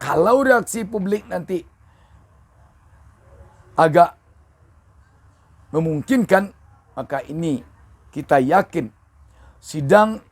Kalau reaksi publik nanti agak memungkinkan, maka ini kita yakin sidang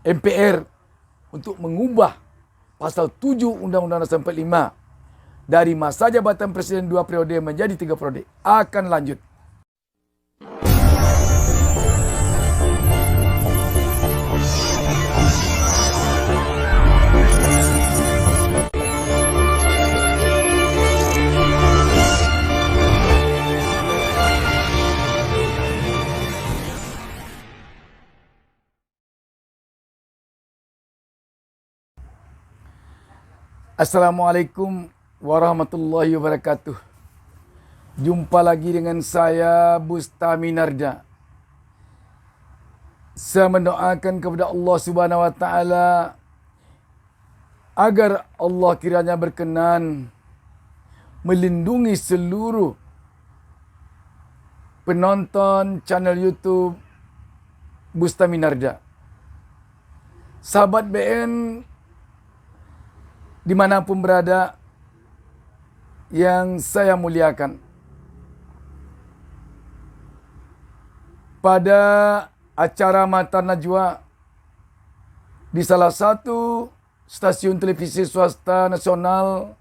MPR untuk mengubah pasal 7 Undang-Undang 45 dari masa jabatan Presiden 2 periode menjadi 3 periode akan lanjut. Assalamualaikum warahmatullahi wabarakatuh. Jumpa lagi dengan saya Bustami Narja. Saya mendoakan kepada Allah Subhanahu wa taala agar Allah kiranya berkenan melindungi seluruh penonton channel YouTube Bustami Narja. Sahabat BN dimanapun berada yang saya muliakan. Pada acara Mata Najwa di salah satu stasiun televisi swasta nasional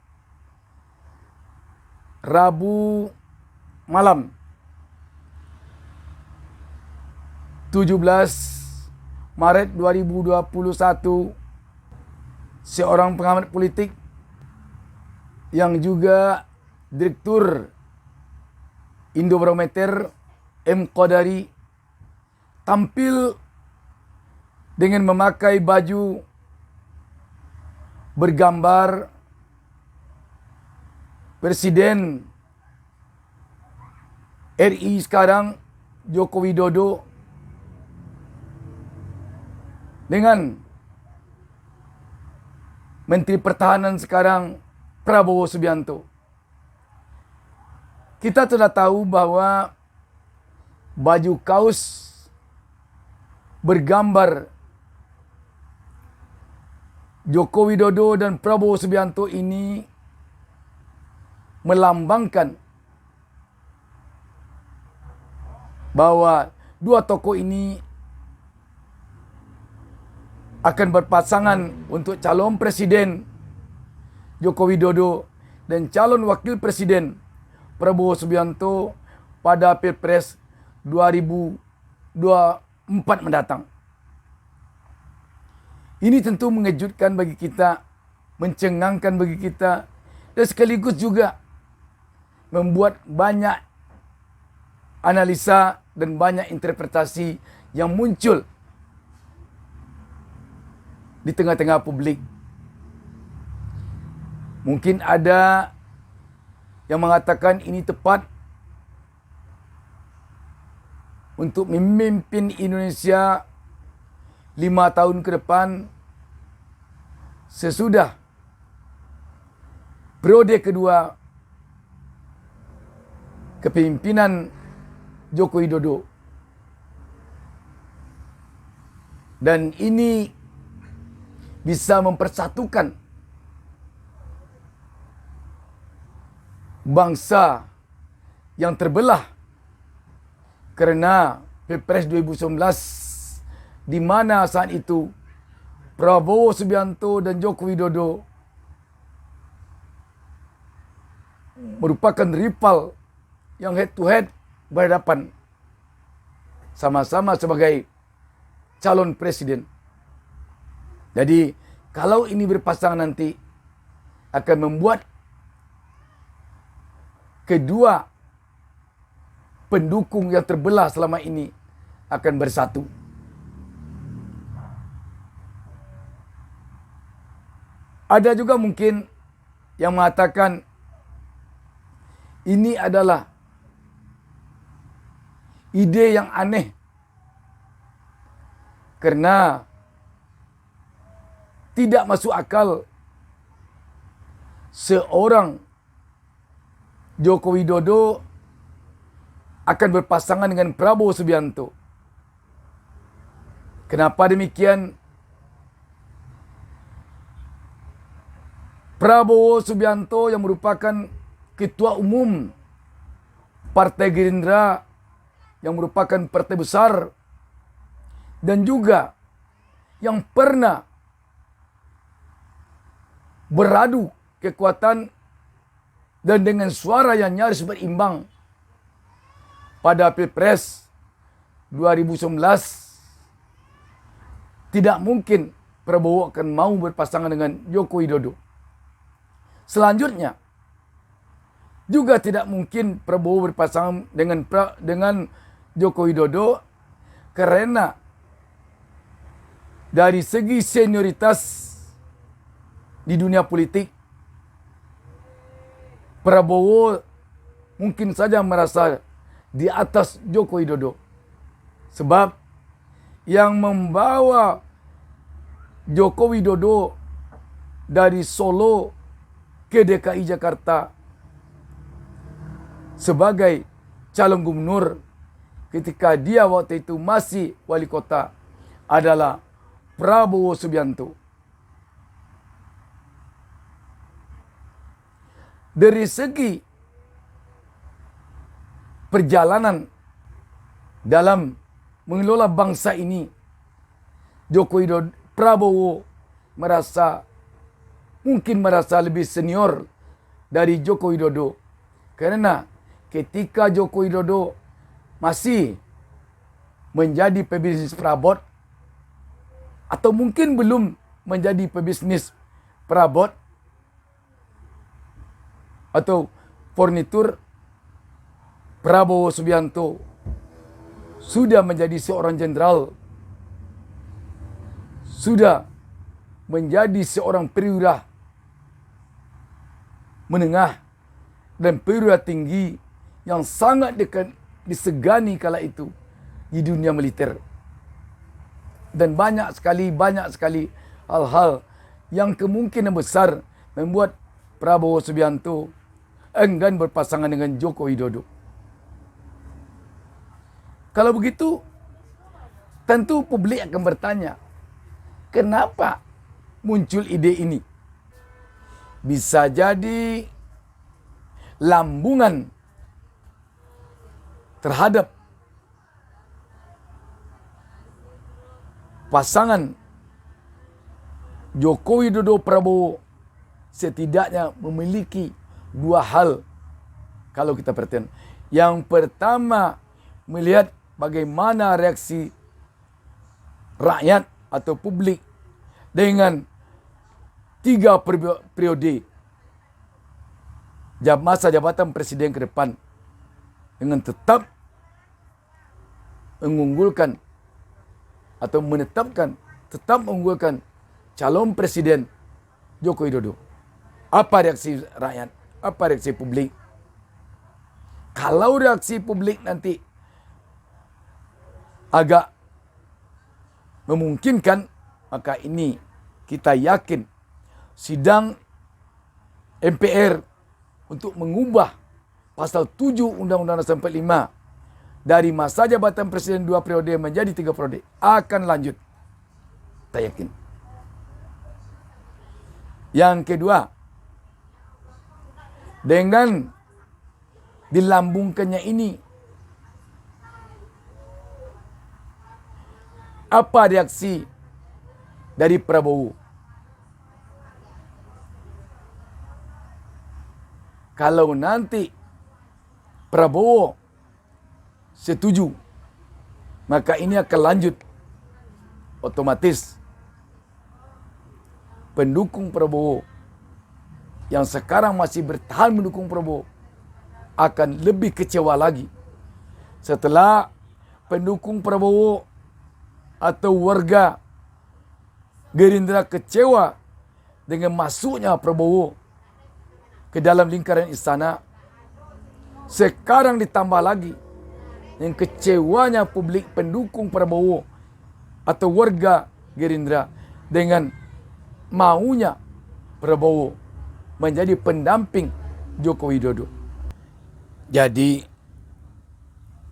Rabu malam 17 Maret 2021, seorang pengamat politik yang juga Direktur Indobarometer M. Qadari tampil dengan memakai baju bergambar Presiden RI sekarang Joko Widodo dengan Menteri Pertahanan sekarang Prabowo Subianto. Kita sudah tahu bahwa baju kaos bergambar Joko Widodo dan Prabowo Subianto ini melambangkan bahwa dua tokoh ini akan berpasangan untuk calon presiden Joko Widodo dan calon wakil presiden Prabowo Subianto pada Pilpres 2024 mendatang. Ini tentu mengejutkan bagi kita, mencengangkan bagi kita, dan sekaligus juga membuat banyak analisa dan banyak interpretasi yang muncul di tengah-tengah publik. Mungkin ada yang mengatakan ini tepat untuk memimpin Indonesia 5 tahun ke depan sesudah periode kedua kepemimpinan Joko Widodo. Dan ini bisa mempersatukan bangsa yang terbelah karena Pilpres 2019 di mana saat itu Prabowo Subianto dan Joko Widodo merupakan rival yang head to head berhadapan sama-sama sebagai calon presiden. Jadi kalau ini berpasangan nanti akan membuat kedua pendukung yang terbelah selama ini akan bersatu. Ada juga mungkin yang mengatakan ini adalah ide yang aneh karena tidak masuk akal seorang Joko Widodo akan berpasangan dengan Prabowo Subianto. Kenapa demikian? Prabowo Subianto yang merupakan Ketua Umum Partai Gerindra yang merupakan partai besar dan juga yang pernah beradu kekuatan dan dengan suara yang nyaris berimbang pada Pilpres 2019, tidak mungkin Prabowo akan mau berpasangan dengan Joko Widodo. Selanjutnya, juga tidak mungkin Prabowo berpasangan dengan Joko Widodo karena dari segi senioritas di dunia politik, Prabowo mungkin saja merasa di atas Joko Widodo. Sebab yang membawa Joko Widodo dari Solo ke DKI Jakarta sebagai calon gubernur ketika dia waktu itu masih wali kota adalah Prabowo Subianto. Dari segi perjalanan dalam mengelola bangsa ini, Prabowo mungkin merasa lebih senior dari Joko Widodo. Karena ketika Joko Widodo masih menjadi pebisnis perabot atau mungkin belum menjadi pebisnis perabot atau furnitur, Prabowo Subianto sudah menjadi seorang jenderal, sudah menjadi seorang perwira menengah dan perwira tinggi yang sangat disegani kala itu di dunia militer. Dan banyak sekali hal-hal yang kemungkinan besar membuat Prabowo Subianto enggan berpasangan dengan Joko Widodo. Kalau begitu, tentu publik akan bertanya, kenapa muncul ide ini? Bisa jadi lambungan terhadap pasangan Joko Widodo Prabowo setidaknya memiliki dua hal kalau kita perhatikan. Yang pertama, melihat bagaimana reaksi rakyat atau publik dengan 3 periode masa jabatan presiden ke depan dengan tetap mengunggulkan atau tetap mengunggulkan calon presiden Joko Widodo. Apa reaksi rakyat? Apa reaksi publik? Kalau reaksi publik nanti agak memungkinkan, maka ini kita yakin sidang MPR untuk mengubah pasal 7 Undang-Undang Dasar 45 dari masa jabatan presiden 2 periode menjadi 3 periode akan lanjut. Saya yakin. Yang kedua, dengan dilambungkannya ini, apa reaksi dari Prabowo? Kalau nanti Prabowo setuju, maka ini akan lanjut. Otomatis pendukung Prabowo yang sekarang masih bertahan mendukung Prabowo akan lebih kecewa lagi setelah pendukung Prabowo atau warga Gerindra kecewa dengan masuknya Prabowo ke dalam lingkaran istana. Sekarang ditambah lagi yang kecewanya publik pendukung Prabowo atau warga Gerindra dengan maunya Prabowo menjadi pendamping Joko Widodo. Jadi,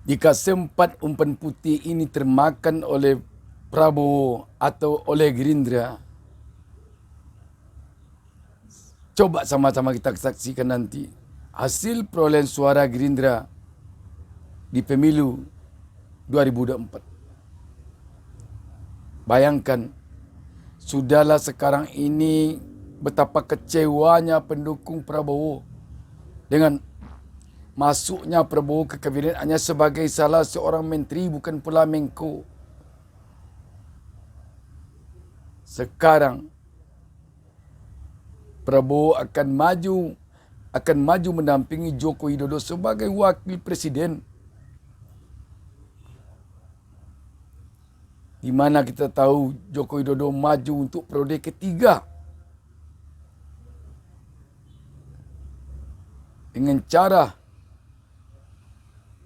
jika sempat umpan putih ini termakan oleh Prabowo atau oleh Gerindra, Coba sama-sama kita saksikan nanti hasil perolehan suara Gerindra di pemilu 2024. Bayangkan, sudahlah sekarang ini betapa kecewanya pendukung Prabowo dengan masuknya Prabowo ke kabinet hanya sebagai salah seorang menteri, bukan pula Menko. Sekarang Prabowo akan maju mendampingi Joko Widodo sebagai wakil presiden. Di mana kita tahu Joko Widodo maju untuk periode ketiga dengan cara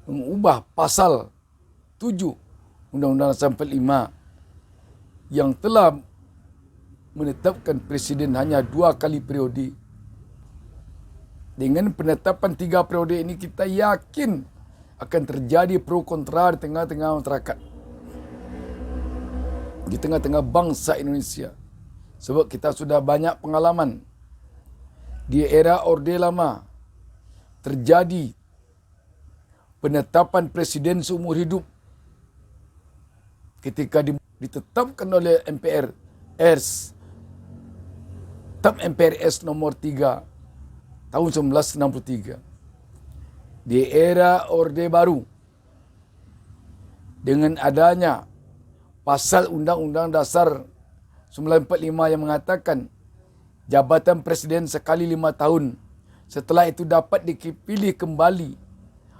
mengubah pasal 7 Undang-Undang 45 yang telah menetapkan presiden hanya 2 kali periode. Dengan penetapan 3 periode ini, kita yakin akan terjadi pro kontra di tengah-tengah masyarakat, di tengah-tengah bangsa Indonesia. Sebab kita sudah banyak pengalaman di era Orde Lama terjadi penetapan presiden seumur hidup ketika ditetapkan oleh MPR MPRS nomor 3 tahun 1963. Di era Orde Baru, dengan adanya pasal Undang-Undang Dasar 1945 yang mengatakan jabatan presiden sekali 5 tahun, setelah itu dapat dipilih kembali.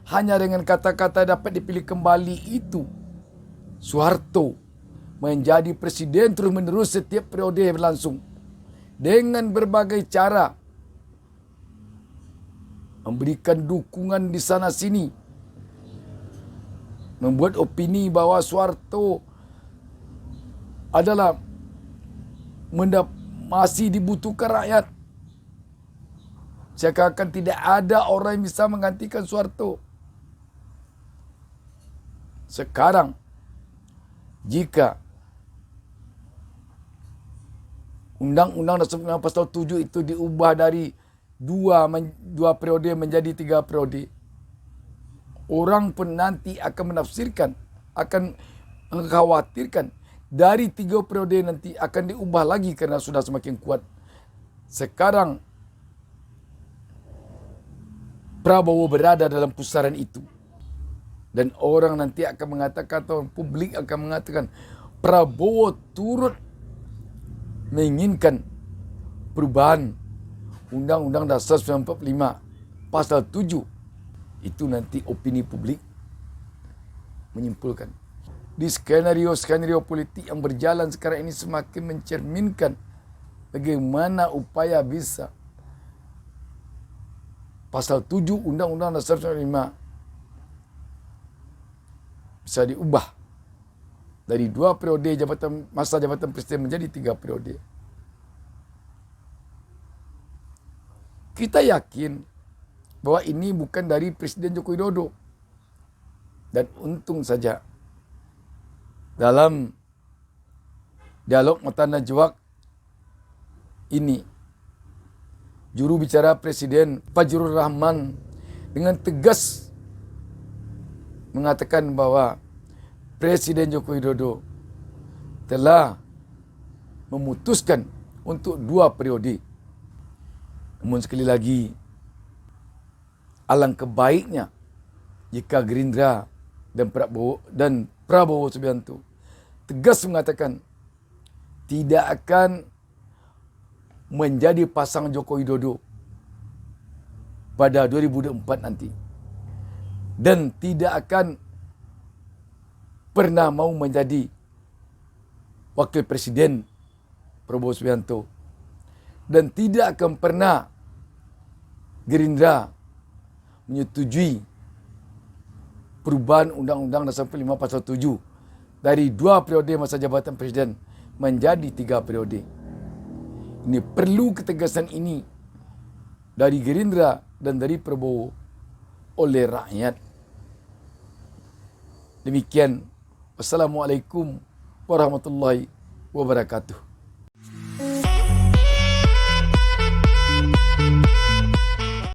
Hanya dengan kata-kata dapat dipilih kembali itu, Soeharto menjadi presiden terus-menerus setiap periode berlangsung dengan berbagai cara, memberikan dukungan di sana sini, membuat opini bahwa Soeharto adalah masih dibutuhkan rakyat. Seakan-akan tidak ada orang yang bisa menggantikan Soeharto. Sekarang, jika Undang-Undang Dasar Pasal 7 itu diubah dari 2 periode menjadi 3 periode, orang pun nanti akan menafsirkan, akan mengkhawatirkan dari 3 periode nanti akan diubah lagi karena sudah semakin kuat. Sekarang Prabowo berada dalam pusaran itu. Dan orang nanti akan mengatakan, atau publik akan mengatakan, Prabowo turut menginginkan perubahan Undang-Undang Dasar 1945 Pasal 7. Itu nanti opini publik menyimpulkan. Di skenario politik yang berjalan sekarang ini semakin mencerminkan bagaimana upaya bisa Pasal 7 Undang-Undang Dasar 1945 bisa diubah dari 2 periode masa jabatan presiden menjadi 3 periode. Kita yakin bahwa ini bukan dari Presiden Joko Widodo. Dan untung saja dalam dialog mata najwa ini, juru bicara Presiden Fajrul Rahman dengan tegas mengatakan bahwa Presiden Joko Widodo telah memutuskan untuk 2 periode. Namun sekali lagi, alangkah baiknya jika Gerindra dan Prabowo Subianto tegas mengatakan tidak akan menjadi pasangan Joko Widodo pada 2024 nanti. Dan tidak akan pernah mau menjadi wakil presiden Prabowo Subianto. Dan tidak akan pernah Gerindra menyetujui perubahan Undang-Undang Dasar 45 Pasal 7 dari 2 periode masa jabatan presiden menjadi 3 periode. Ini perlu ketegasan ini dari Gerindra dan dari Prabowo oleh rakyat. Demikian. Wassalamualaikum warahmatullahi wabarakatuh.